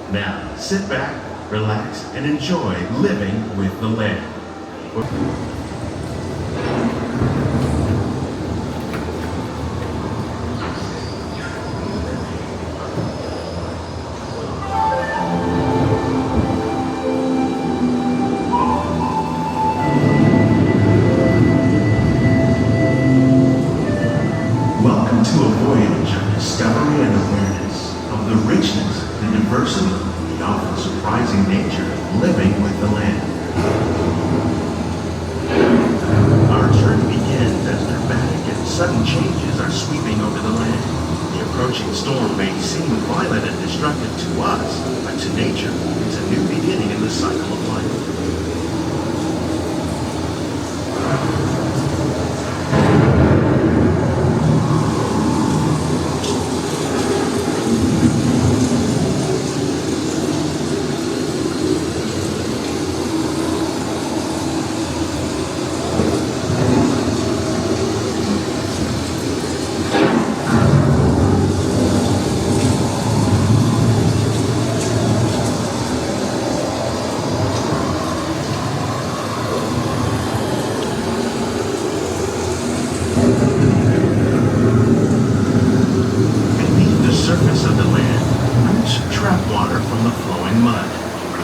Now, sit back, relax, and enjoy living with the land. Welcome to a voyage of discovery and awareness of the richness, the diversity, the often surprising nature of living with the land. Our journey begins as dramatic and sudden changes are sweeping over the land. The approaching storm may seem violent and destructive to us, but to nature, it's a new beginning in the cycle of life.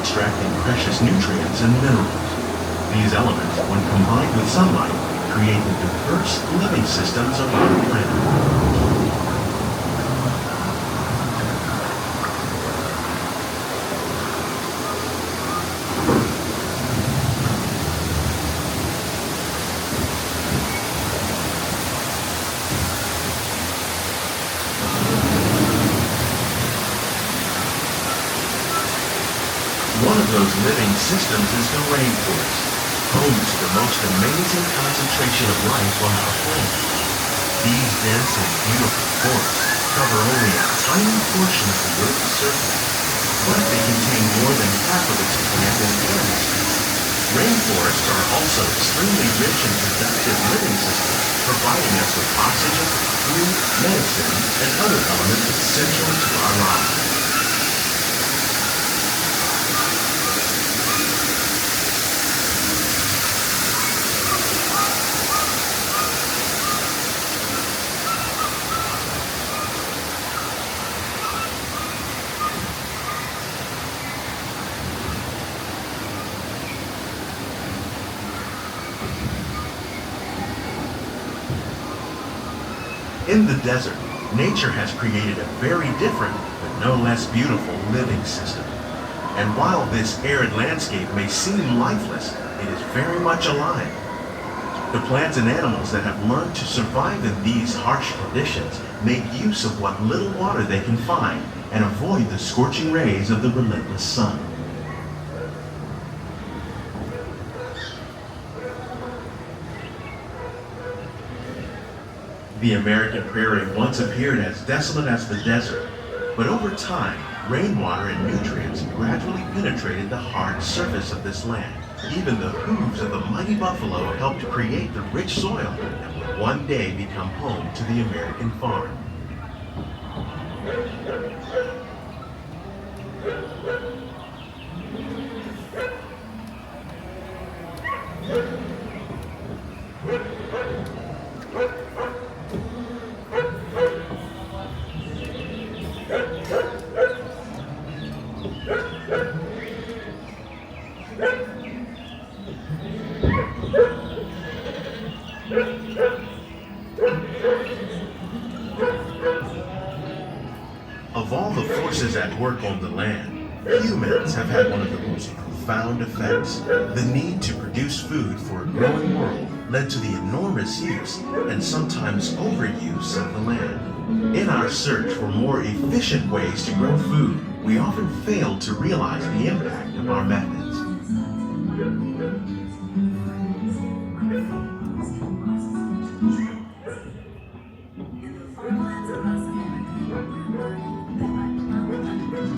Extracting precious nutrients and minerals. These elements, when combined with sunlight, create the diverse living systems of our planet. One of those living systems is the rainforest, home to the most amazing concentration of life on our planet. These dense and beautiful forests cover only a tiny portion of the Earth's surface, but they contain more than half of its plant and animal species. Rainforests are also extremely rich and productive living systems, providing us with oxygen, food, medicine, and other elements essential to our lives. In the desert, nature has created a very different, but no less beautiful living system. And while this arid landscape may seem lifeless, it is very much alive. The plants and animals that have learned to survive in these harsh conditions make use of what little water they can find and avoid the scorching rays of the relentless sun. The American prairie once appeared as desolate as the desert, but over time, rainwater and nutrients gradually penetrated the hard surface of this land. Even the hooves of the mighty buffalo helped create the rich soil that would one day become home to the American farm. Of all the forces at work on the land, humans have had one of the most profound effects. The need to produce food for a growing world led to the enormous use and sometimes overuse of the land. In our search for more efficient ways to grow food, we often fail to realize the impact of our methods.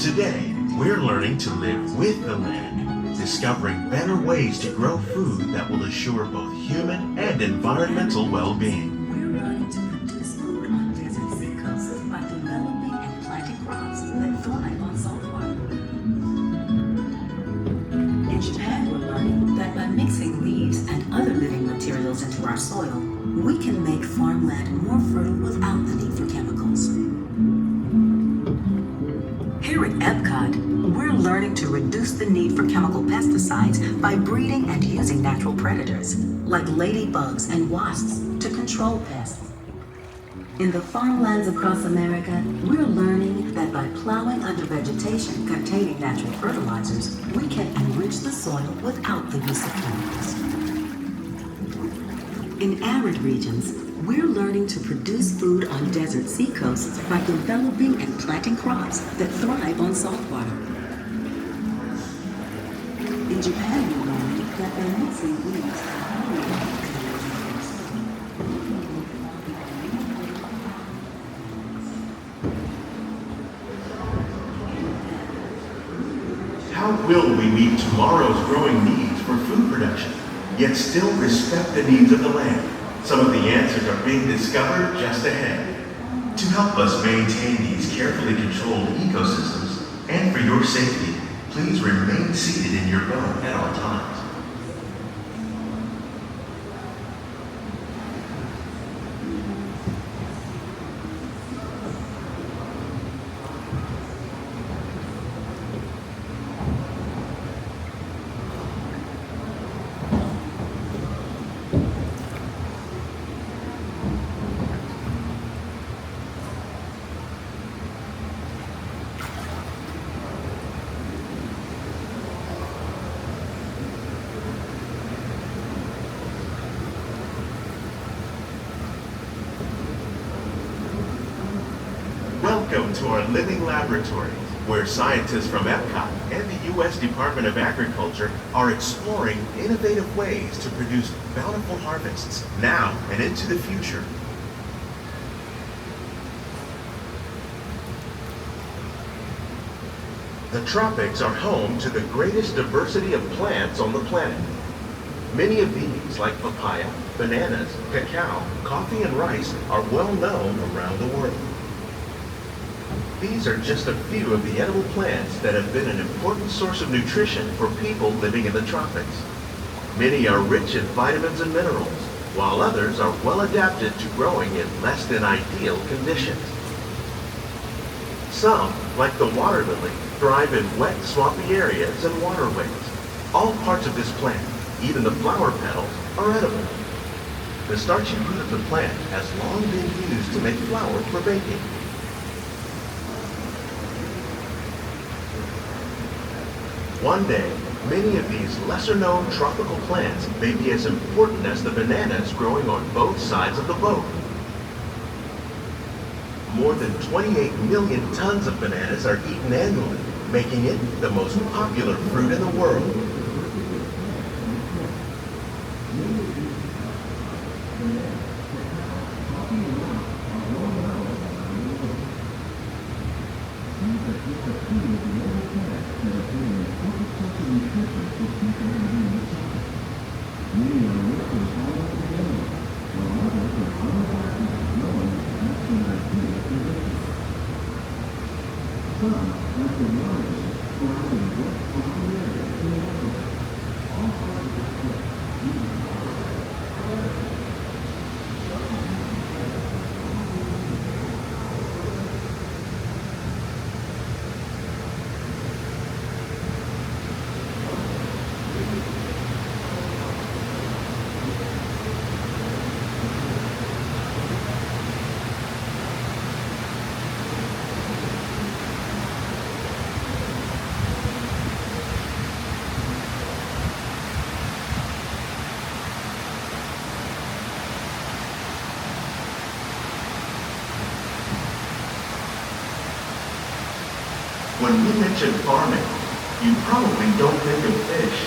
Today, we're learning to live with the land, discovering better ways to grow food that will assure both human and environmental well-being. We're learning to produce food on desert sea coasts by developing and planting crops that thrive on salt water. mixing leaves and other living materials into our soil, we can make farmland more fertile without the need for chemicals. Here at Epcot, we're learning to reduce the need for chemical pesticides by breeding and using natural predators, like ladybugs and wasps, to control pests. In the farmlands across America, we're learning that by plowing under vegetation containing natural fertilizers, we can enrich the soil without the use of chemicals. In arid regions, we're learning to produce food on desert seacoasts by developing and planting crops that thrive on salt water. In Japan, we learned that by mixing leaves How will we meet tomorrow's growing needs for food production, yet still respect the needs of the land? Some of the answers are being discovered just ahead. To help us maintain these carefully controlled ecosystems, and for your safety, please remain seated in your boat at all times. Welcome to our living laboratory, where scientists from Epcot and the U.S. Department of Agriculture are exploring innovative ways to produce bountiful harvests now and into the future. The tropics are home to the greatest diversity of plants on the planet. Many of these, like papaya, bananas, cacao, coffee, and rice, are well known around the world. These are just a few of the edible plants that have been an important source of nutrition for people living in the tropics. Many are rich in vitamins and minerals, while others are well adapted to growing in less than ideal conditions. Some, like the water lily, thrive in wet, swampy areas and waterways. All parts of this plant, even the flower petals, are edible. The starchy root of the plant has long been used to make flour for baking. One day, many of these lesser-known tropical plants may be as important as the bananas growing on both sides of the boat. More than 28 million tons of bananas are eaten annually, making it the most popular fruit in the world. When we mention farming, you probably don't think of fish,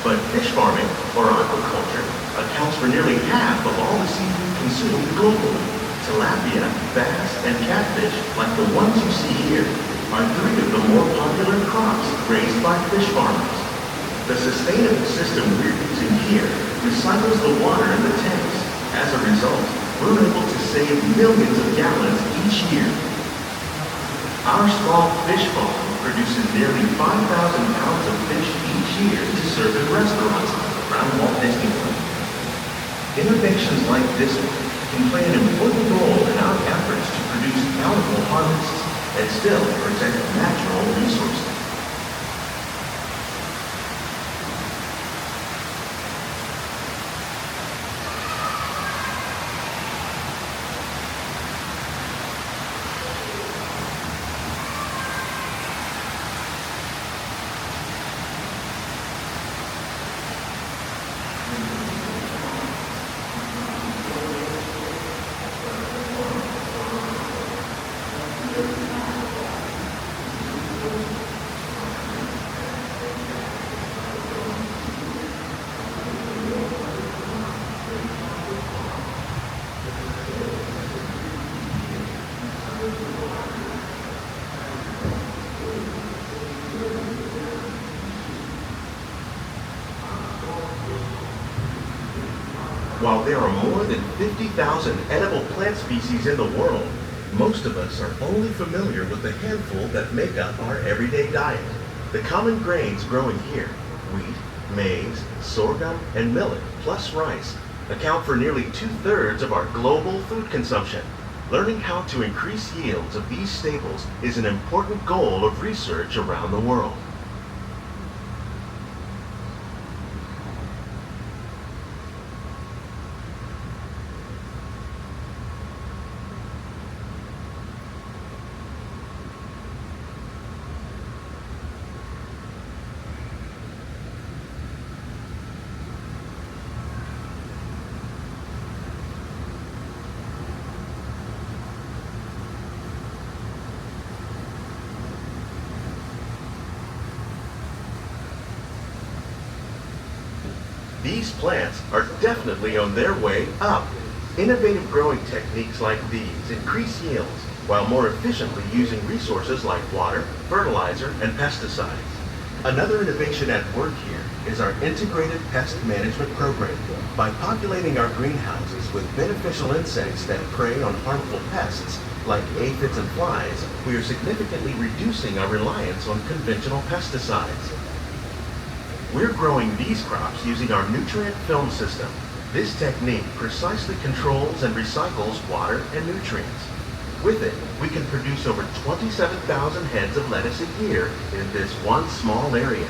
but fish farming, or aquaculture, accounts for nearly half of all the seafood consumed globally. Tilapia, bass, and catfish, like the ones you see here, are three of the more popular crops raised by fish farmers. The sustainable system we're using here recycles the water in the tanks. As a result, we're able to save millions of gallons each year. Our small fish farm produces nearly 5,000 pounds of fish each year to serve in restaurants around around Walt Disney World. Innovations like this one can play an important role in our efforts to produce bountiful harvests and still protect natural resources. While there are more than 50,000 edible plant species in the world, most of us are only familiar with the handful that make up our everyday diet. The common grains growing here, wheat, maize, sorghum, and millet, plus rice, account for nearly 2/3 of our global food consumption. Learning how to increase yields of these staples is an important goal of research around the world. These plants are definitely on their way up. Innovative growing techniques like these increase yields while more efficiently using resources like water, fertilizer, and pesticides. Another innovation at work here is our integrated pest management program. By populating our greenhouses with beneficial insects that prey on harmful pests like aphids and flies, we are significantly reducing our reliance on conventional pesticides. We're growing these crops using our nutrient film system. This technique precisely controls and recycles water and nutrients. With it, we can produce over 27,000 heads of lettuce a year in this one small area.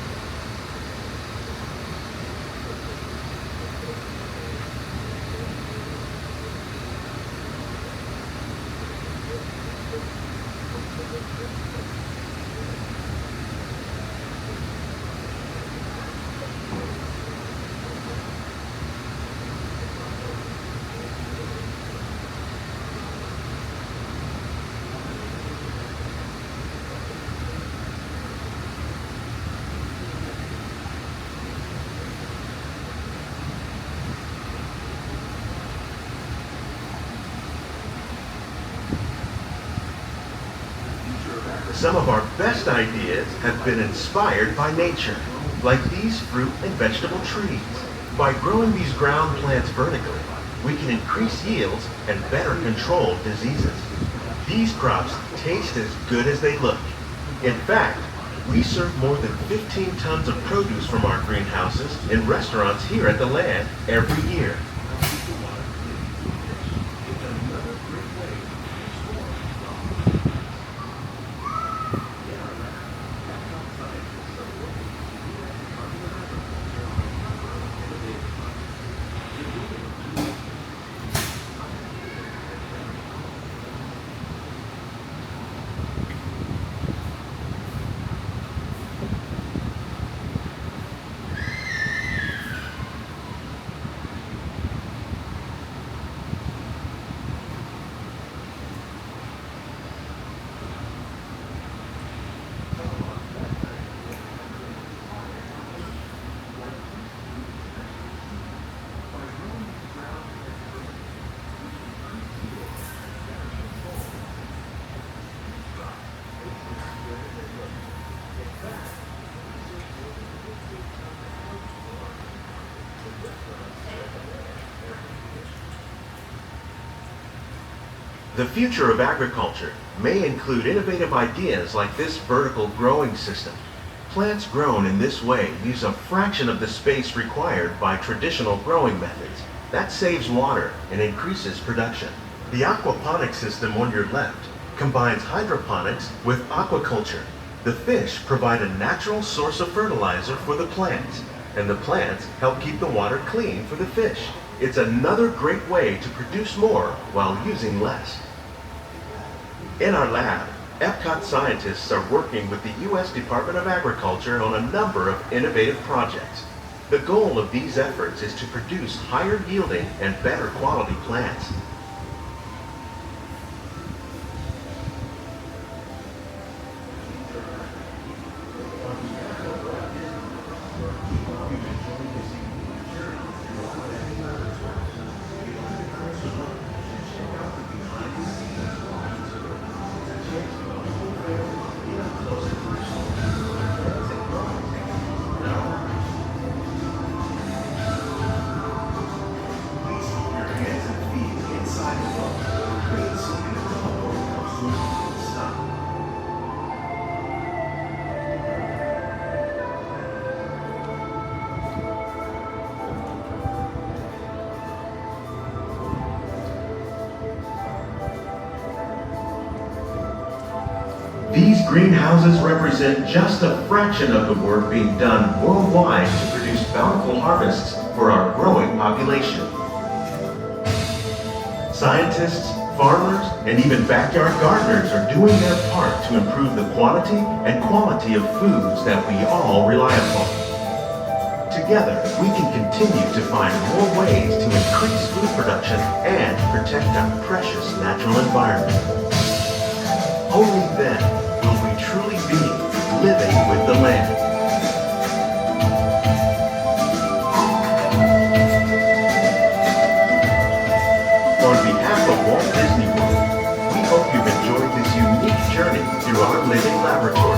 Some of our best ideas have been inspired by nature, like these fruit and vegetable trees. By growing these ground plants vertically, we can increase yields and better control diseases. These crops taste as good as they look. In fact, we serve more than 15 tons of produce from our greenhouses in restaurants here at the land every year. The future of agriculture may include innovative ideas like this vertical growing system. Plants grown in this way use a fraction of the space required by traditional growing methods. That saves water and increases production. The aquaponics system on your left combines hydroponics with aquaculture. The fish provide a natural source of fertilizer for the plants, and the plants help keep the water clean for the fish. It's another great way to produce more while using less. In our lab, Epcot scientists are working with the U.S. Department of Agriculture on a number of innovative projects. The goal of these efforts is to produce higher yielding and better quality plants. These greenhouses represent just a fraction of the work being done worldwide to produce bountiful harvests for our growing population. Scientists, farmers, and even backyard gardeners are doing their part to improve the quantity and quality of foods that we all rely upon. Together, we can continue to find more ways to increase food production and protect our precious natural environment. Only then will we truly be living with the land. On behalf of Walt Disney World, we hope you've enjoyed this unique journey through our living laboratory.